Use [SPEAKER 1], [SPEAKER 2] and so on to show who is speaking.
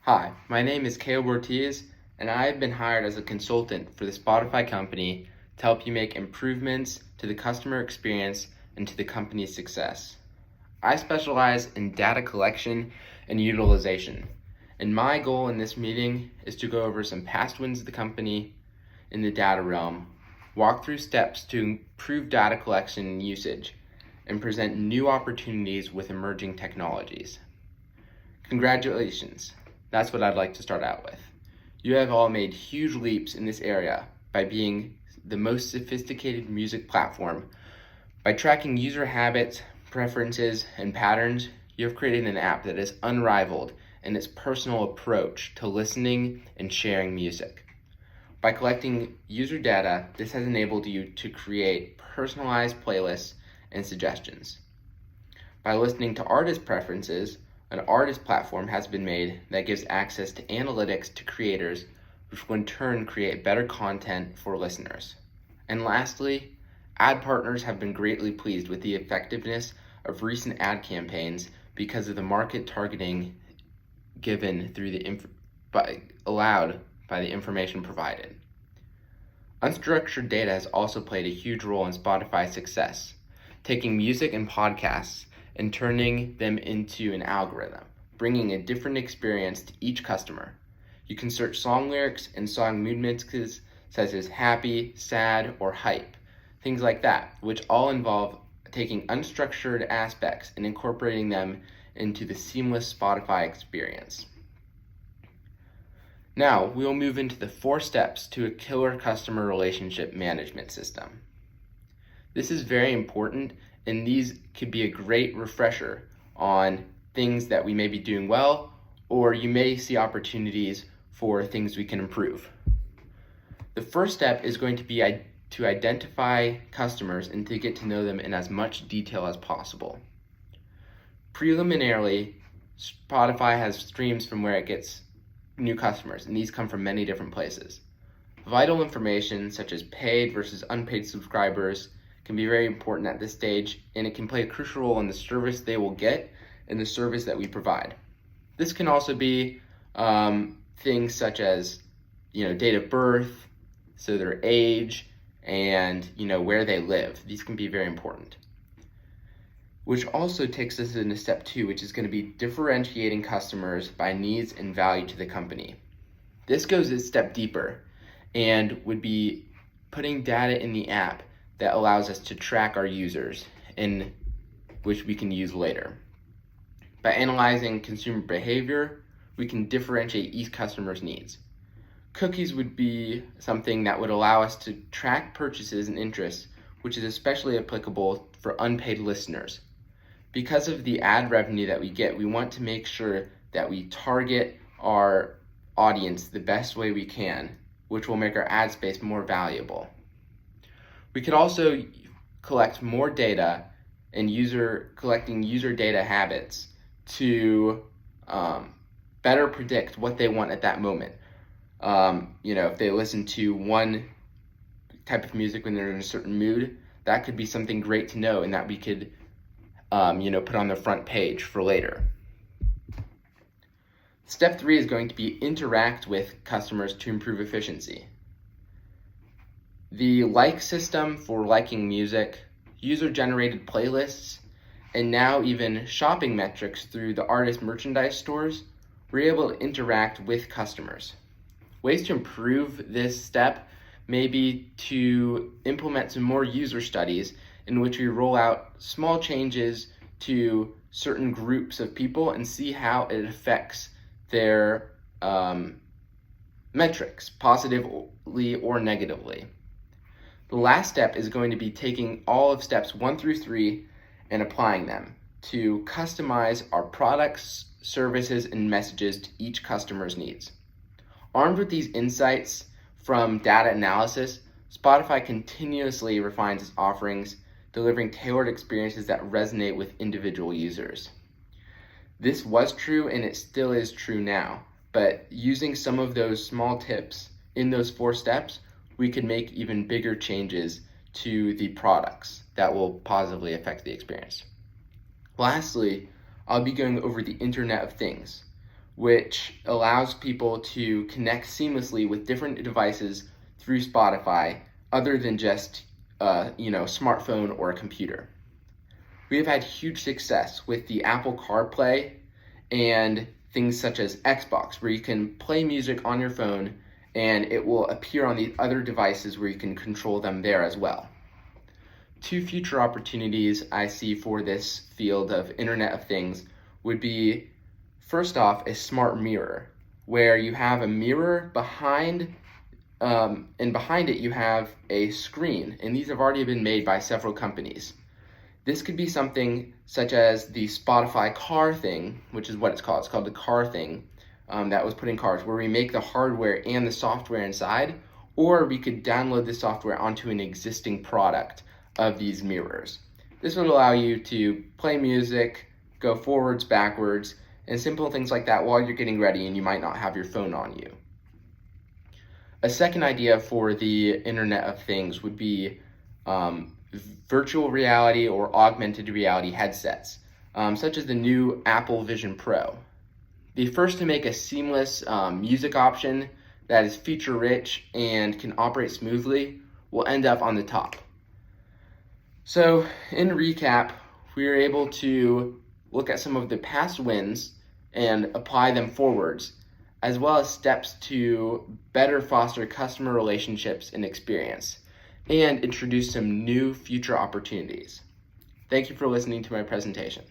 [SPEAKER 1] Hi, my name is Caleb Ortiz, and I have been hired as a consultant for the Spotify company to help you make improvements to the customer experience and to the company's success. I specialize in data collection and utilization, and my goal in this meeting is to go over some past wins of the company in the data realm, walk through steps to improve data collection and usage, and present new opportunities with emerging technologies. Congratulations. That's what I'd like to start out with. You have all made huge leaps in this area by being the most sophisticated music platform. By tracking user habits, preferences, and patterns, you have created an app that is unrivaled in its personal approach to listening and sharing music. By collecting user data, this has enabled you to create personalized playlists and suggestions. By listening to artist preferences, an artist platform has been made that gives access to analytics to creators, which will in turn create better content for listeners. And lastly, ad partners have been greatly pleased with the effectiveness of recent ad campaigns because of the market targeting given through allowed by the information provided. Unstructured data has also played a huge role in Spotify's success, taking music and podcasts and turning them into an algorithm, bringing a different experience to each customer. You can search song lyrics and song mood mixes such as happy, sad, or hype, things like that, which all involve taking unstructured aspects and incorporating them into the seamless Spotify experience. Now, we'll move into the 4 steps to a killer customer relationship management system. This is very important, and these could be a great refresher on things that we may be doing well, or you may see opportunities for things we can improve. The first step is going to be to identify customers and to get to know them in as much detail as possible. Preliminarily, Spotify has streams from where it gets new customers, and these come from many different places. Vital information such as paid versus unpaid subscribers can be very important at this stage, and it can play a crucial role in the service they will get and the service that we provide. This can also be things such as date of birth, so their age, and where they live. These can be very important. Which also takes us into step 2, which is going to be differentiating customers by needs and value to the company. This goes a step deeper and would be putting data in the app that allows us to track our users, in which we can use later. By analyzing consumer behavior, we can differentiate each customer's needs. Cookies would be something that would allow us to track purchases and interests, which is especially applicable for unpaid listeners. Because of the ad revenue that we get, we want to make sure that we target our audience the best way we can, which will make our ad space more valuable. We could also collect more data and collecting user data habits to better predict what they want at that moment. If they listen to one type of music when they're in a certain mood, that could be something great to know and that we could put on the front page for later. Step 3 is going to be interact with customers to improve efficiency. The like system for liking music, user-generated playlists, and now even shopping metrics through the artist merchandise stores, we're able to interact with customers. Ways to improve this step may be to implement some more user studies in which we roll out small changes to certain groups of people and see how it affects their metrics, positively or negatively. The last step is going to be taking all of steps 1 through 3 and applying them to customize our products, services, and messages to each customer's needs. Armed with these insights from data analysis, Spotify continuously refines its offerings, delivering tailored experiences that resonate with individual users. This was true and it still is true now, but using some of those small tips in those 4 steps, we could make even bigger changes to the products that will positively affect the experience. Lastly, I'll be going over the Internet of Things, which allows people to connect seamlessly with different devices through Spotify other than just smartphone or a computer. We have had huge success with the Apple CarPlay and things such as Xbox, where you can play music on your phone and it will appear on the other devices where you can control them there as well. Two future opportunities I see for this field of Internet of Things would be, first off, a smart mirror, where you have a mirror behind, and behind it you have a screen, and these have already been made by several companies. This could be something such as the Spotify car thing, which is what it's called. It's called the car thing, that was put in cars, where we make the hardware and the software inside, or we could download the software onto an existing product of these mirrors. This would allow you to play music, go forwards, backwards, and simple things like that while you're getting ready and you might not have your phone on you. A second idea for the Internet of Things would be virtual reality or augmented reality headsets, such as the new Apple Vision Pro. The first to make a seamless music option that is feature-rich and can operate smoothly will end up on the top. So, in recap, we were able to look at some of the past wins and apply them forwards, as well as steps to better foster customer relationships and experience, and introduce some new future opportunities. Thank you for listening to my presentation.